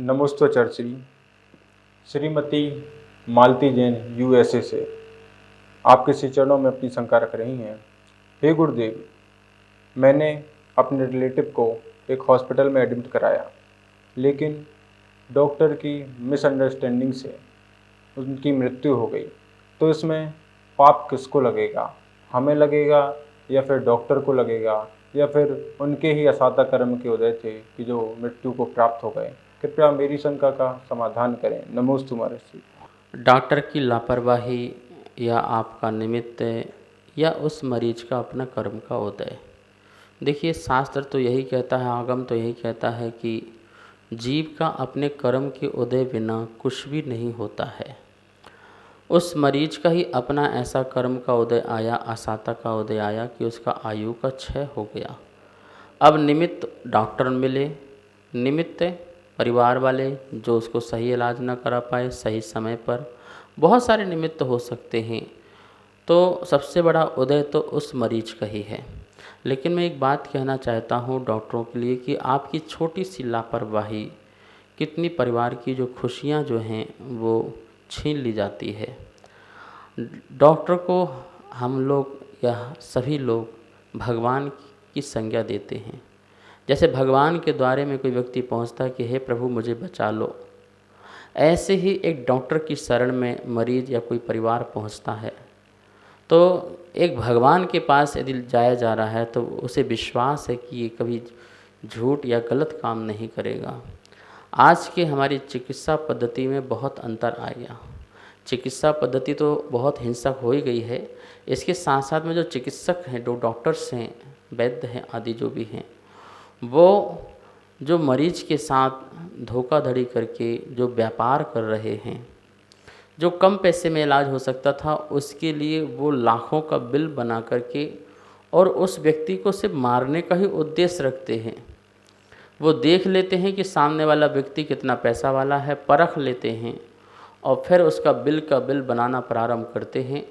नमोस्तोचर्चरी। श्रीमती मालती Jain USA से आपके श्री चरणों में अपनी शंका रख रही हैं। हे गुरुदेव, मैंने अपने रिलेटिव को एक हॉस्पिटल में एडमिट कराया, लेकिन डॉक्टर की मिसअंडरस्टैंडिंग से उनकी मृत्यु हो गई। तो इसमें पाप किसको लगेगा? हमें लगेगा या फिर डॉक्टर को लगेगा, या फिर उनके ही असाता कर्म के उदय थे कि जो मृत्यु को प्राप्त हो गए? कृपया मेरी शंका का समाधान करें। नमोस्तु महर्षि। डॉक्टर की लापरवाही या आपका निमित्त या उस मरीज का अपना कर्म का उदय। देखिए, शास्त्र तो यही कहता है, आगम तो यही कहता है कि जीव का अपने कर्म के उदय बिना कुछ भी नहीं होता है। उस मरीज का ही अपना ऐसा कर्म का उदय आया, असाता का उदय आया कि उसका आयु का क्षय हो गया। अब निमित्त डॉक्टर मिले, निमित्त परिवार वाले जो उसको सही इलाज न करा पाए सही समय पर, बहुत सारे निमित्त हो सकते हैं। तो सबसे बड़ा उदय तो उस मरीज का ही है। लेकिन मैं एक बात कहना चाहता हूँ डॉक्टरों के लिए कि आपकी छोटी सी लापरवाही कितनी परिवार की जो खुशियाँ जो हैं वो छीन ली जाती है। डॉक्टर को हम लोग या सभी लोग भगवान की संज्ञा देते हैं। जैसे भगवान के द्वारे में कोई व्यक्ति पहुंचता है कि हे प्रभु मुझे बचा लो, ऐसे ही एक डॉक्टर की शरण में मरीज या कोई परिवार पहुंचता है। तो एक भगवान के पास यदि जाया जा रहा है तो उसे विश्वास है कि ये कभी झूठ या गलत काम नहीं करेगा। आज के हमारी चिकित्सा पद्धति में बहुत अंतर आ गया। चिकित्सा पद्धति तो बहुत हिंसक हो ही गई है। इसके साथ साथ में जो चिकित्सक हैं, जो डॉक्टर्स हैं, वैद्य हैं आदि जो भी हैं, वो जो मरीज के साथ धोखाधड़ी करके जो व्यापार कर रहे हैं, जो कम पैसे में इलाज हो सकता था उसके लिए वो लाखों का बिल बना करके और उस व्यक्ति को सिर्फ मारने का ही उद्देश्य रखते हैं। वो देख लेते हैं कि सामने वाला व्यक्ति कितना पैसा वाला है, परख लेते हैं और फिर उसका बिल बनाना प्रारंभ करते हैं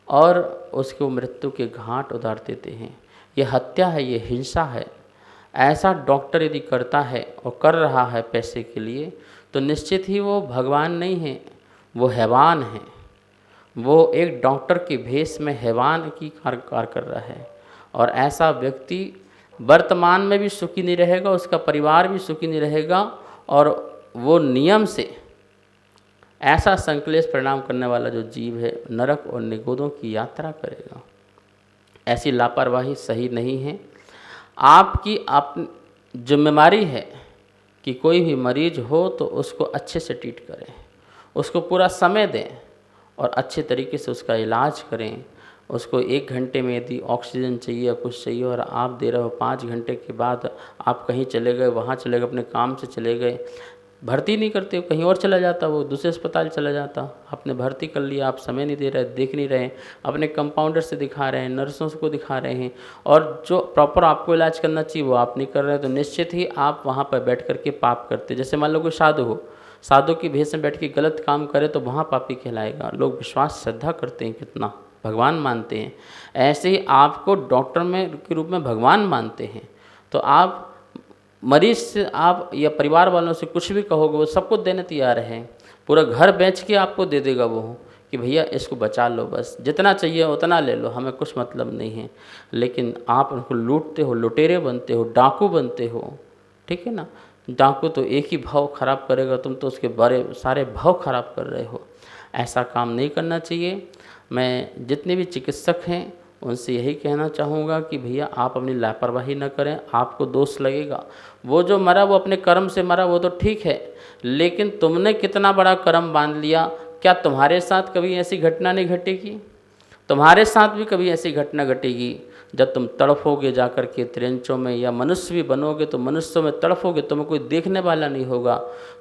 और उसको मृत्यु के घाट उतार देते हैं। ये हत्या है, ये हिंसा है। ऐसा डॉक्टर यदि करता है और कर रहा है पैसे के लिए, तो निश्चित ही वो भगवान नहीं है, वो हैवान है। वो एक डॉक्टर के भेष में हैवान की कार्य कर रहा है। और ऐसा व्यक्ति वर्तमान में भी सुखी नहीं रहेगा, उसका परिवार भी सुखी नहीं रहेगा, और वो नियम से ऐसा संकलेश परिणाम करने वाला जो जीव है नरक और निगोदों की यात्रा करेगा। ऐसी लापरवाही सही नहीं है। आपकी जिम्मेदारी है कि कोई भी मरीज हो तो उसको अच्छे से ट्रीट करें, उसको पूरा समय दें और अच्छे तरीके से उसका इलाज करें। उसको 1 घंटे में यदि ऑक्सीजन चाहिए या कुछ चाहिए और आप दे रहे हो, 5 घंटे के बाद आप कहीं चले गए, वहाँ चले गए, अपने काम से चले गए, भर्ती नहीं करते हो, कहीं और चला जाता, वो दूसरे अस्पताल चला जाता, आपने भर्ती कर लिया, आप समय नहीं दे रहे, देख नहीं रहे, अपने कंपाउंडर से दिखा रहे हैं, नर्सों को दिखा रहे हैं, और जो प्रॉपर आपको इलाज करना चाहिए वो आप नहीं कर रहे हैं, तो निश्चित ही आप वहाँ पर बैठ करके पाप करते। जैसे मान लो कोई साधु हो, साधु की भेष में बैठ के गलत काम करे तो वहाँ पापी कहलाएगा। लोग विश्वास श्रद्धा करते हैं, कितना भगवान मानते हैं। ऐसे ही आपको डॉक्टर में के रूप में भगवान मानते हैं, तो आप मरीज से आप या परिवार वालों से कुछ भी कहोगे वो सब कुछ देने तैयार है। पूरा घर बेच के आपको दे देगा वो कि भैया इसको बचा लो, बस जितना चाहिए उतना ले लो, हमें कुछ मतलब नहीं है। लेकिन आप उनको लूटते हो, लुटेरे बनते हो, डाकू बनते हो। ठीक है ना? डाकू तो एक ही भाव खराब करेगा, तुम तो उसके बड़े सारे भाव खराब कर रहे हो। ऐसा काम नहीं करना चाहिए। मैं जितने भी चिकित्सक हैं उनसे यही कहना चाहूँगा कि भैया आप अपनी लापरवाही न करें, आपको दोष लगेगा। वो जो मरा वो अपने कर्म से मरा, वो तो ठीक है, लेकिन तुमने कितना बड़ा कर्म बांध लिया। क्या तुम्हारे साथ कभी ऐसी घटना नहीं घटेगी? तुम्हारे साथ भी कभी ऐसी घटना घटेगी जब तुम तड़फोगे जाकर के त्रिंचों में, या मनुष्य भी बनोगे तो मनुष्यों में तड़फोगे, तुम्हें कोई देखने वाला नहीं होगा,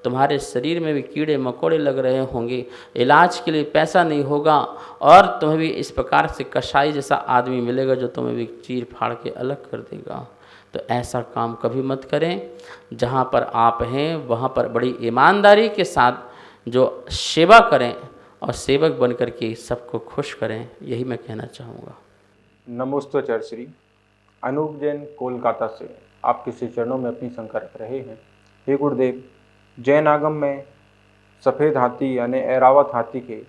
तुम्हारे शरीर में भी कीड़े मकोड़े लग रहे होंगे, इलाज के लिए पैसा नहीं होगा, और तुम्हें भी इस प्रकार से कसाई जैसा आदमी मिलेगा जो तुम्हें भी चीर फाड़ के अलग कर देगा। तो ऐसा काम कभी मत करें। जहाँ पर आप हैं वहाँ पर बड़ी ईमानदारी के साथ जो सेवा करें और सेवक बन करके सबको खुश करें, यही मैं कहना चाहूँगा। नमोस्तोचर्चरी। अनूप जैन कोलकाता से आपके श्री चरणों में अपनी शंका रख रहे हैं। हे गुरुदेव, जैन आगम में सफ़ेद हाथी यानी ऐरावत हाथी के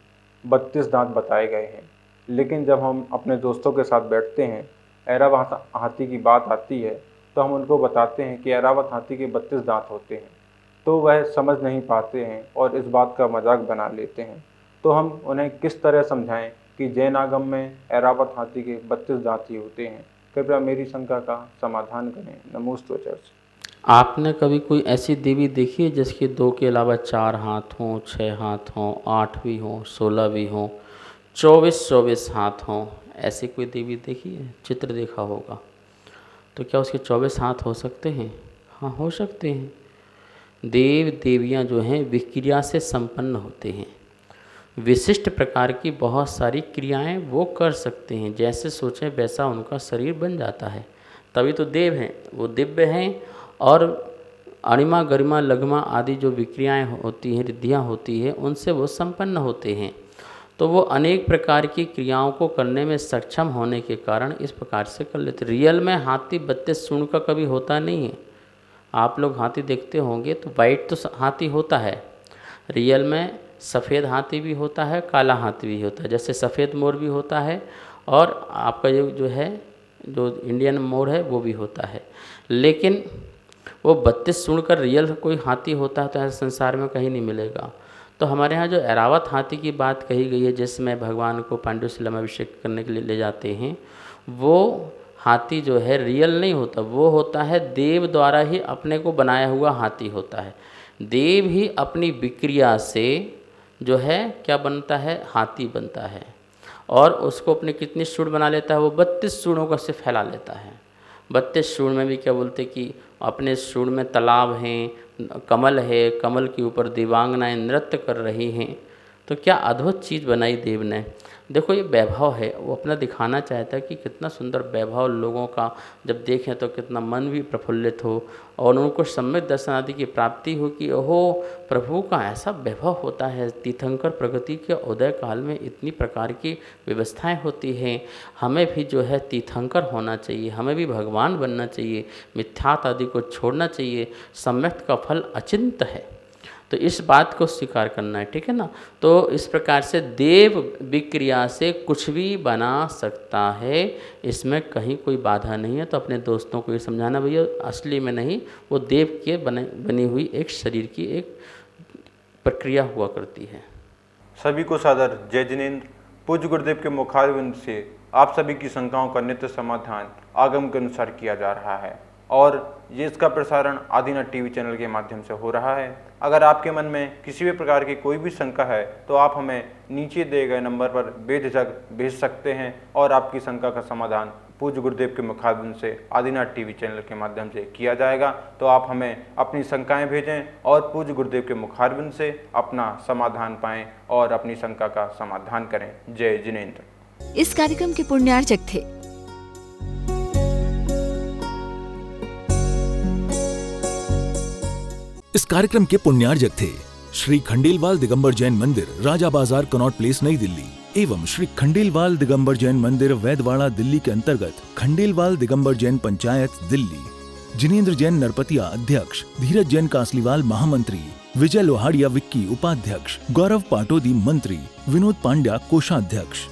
32 दांत बताए गए हैं, लेकिन जब हम अपने दोस्तों के साथ बैठते हैं, ऐरावत हाथी की बात आती है तो हम उनको बताते हैं कि ऐरावत हाथी के 32 दांत होते हैं, तो वह समझ नहीं पाते हैं और इस बात का मजाक बना लेते हैं। तो हम उन्हें किस तरह समझाएं कि जैन आगम में ऐरावत हाथी के 32 दांत ही होते हैं। कृपया मेरी शंका का समाधान करें। नमोस्तुवचर्च। आपने कभी कोई ऐसी देवी देखी है जिसके 2 के अलावा 4 हाथ हों, 6 हाथ हों, 8 भी हों, 16 भी हों, 24 हाथ हों? ऐसी कोई देवी देखी है? चित्र देखा होगा। तो क्या उसके 24 हाथ हो सकते हैं? हाँ, हो सकते हैं। देव देवियाँ जो हैं विक्रिया से संपन्न होते हैं। विशिष्ट प्रकार की बहुत सारी क्रियाएं वो कर सकते हैं, जैसे सोचें वैसा उनका शरीर बन जाता है। तभी तो देव हैं, वो दिव्य हैं। और अणिमा गरिमा लघिमा आदि जो विक्रियाएं होती हैं, रिद्धियाँ होती हैं, उनसे वो संपन्न होते हैं। तो वो अनेक प्रकार की क्रियाओं को करने में सक्षम होने के कारण इस प्रकार से कर लेते। रियल में हाथी 32 सूंड का कभी होता नहीं है। आप लोग हाथी देखते होंगे तो वाइट तो हाथी होता है, रियल में सफ़ेद हाथी भी होता है, काला हाथी भी होता है। जैसे सफ़ेद मोर भी होता है और आपका जो है जो इंडियन मोर है वो भी होता है। लेकिन वो 32 सूंड का रियल कोई हाथी होता है तो ऐसे संसार में कहीं नहीं मिलेगा। तो हमारे यहाँ जो ऐरावत हाथी की बात कही गई है, जिसमें भगवान को पांडुशिला में अभिषेक करने के लिए ले जाते हैं, वो हाथी जो है रियल नहीं होता, वो होता है देव द्वारा ही अपने को बनाया हुआ हाथी होता है। देव ही अपनी विक्रिया से जो है क्या बनता है, हाथी बनता है। और उसको अपने कितनी सूंड बना लेता है, वो 32 सूंडों का से फैला लेता है। 32 सूंड में भी क्या बोलते कि अपने सूंड में तालाब हैं, कमल है, कमल के ऊपर दिव्यांगनाएं नृत्य कर रही हैं। तो क्या अद्भुत चीज़ बनाई देव ने। देखो ये वैभव है, वो अपना दिखाना चाहता है कि कितना सुंदर वैभव लोगों का जब देखें तो कितना मन भी प्रफुल्लित हो और उनको सम्यक दर्शन आदि की प्राप्ति हो कि ओहो प्रभु का ऐसा वैभव होता है। तीर्थंकर प्रगति के उदय काल में इतनी प्रकार की व्यवस्थाएं होती हैं। हमें भी जो है तीर्थंकर होना चाहिए, हमें भी भगवान बनना चाहिए, मिथ्यात आदि को छोड़ना चाहिए। सम्यक का फल अचिंत है, तो इस बात को स्वीकार करना है, ठीक है ना। तो इस प्रकार से देव विक्रिया से कुछ भी बना सकता है, इसमें कहीं कोई बाधा नहीं है। तो अपने दोस्तों को ये समझाना भैया असली में नहीं, वो देव के बनी हुई एक शरीर की एक प्रक्रिया हुआ करती है। सभी को सादर जय जिनेंद्र। पूज्य गुरुदेव के मुखारविंद से आप सभी की शंकाओं का नित्य समाधान आगम के अनुसार किया जा रहा है और ये इसका प्रसारण आदिनाथ टीवी चैनल के माध्यम से हो रहा है। अगर आपके मन में किसी भी प्रकार की कोई भी शंका है तो आप हमें नीचे दिए गए नंबर पर बेझिझक भेज सकते हैं और आपकी शंका का समाधान पूज्य गुरुदेव के मुखारविंद से आदिनाथ टीवी चैनल के माध्यम से किया जाएगा। तो आप हमें अपनी शंकाएं भेजें और पूज्य गुरुदेव के मुखारविंद से अपना समाधान पाएं और अपनी शंका का समाधान करें। जय जिनेंद्र। इस कार्यक्रम के पुण्यार्चक थे इस कार्यक्रम के पुण्यार्जक थे श्री खंडेलवाल दिगंबर जैन मंदिर, राजा बाजार, कनॉट प्लेस, नई दिल्ली एवं श्री खंडेलवाल दिगंबर जैन मंदिर, वैदवाड़ा, दिल्ली के अंतर्गत खंडेलवाल दिगंबर जैन पंचायत, दिल्ली। जिनेंद्र जैन नरपतिया अध्यक्ष, धीरज जैन कासलीवाल महामंत्री, विजय लोहाड़िया विक्की उपाध्यक्ष, गौरव पाटोदी मंत्री, विनोद पांड्या कोषाध्यक्ष।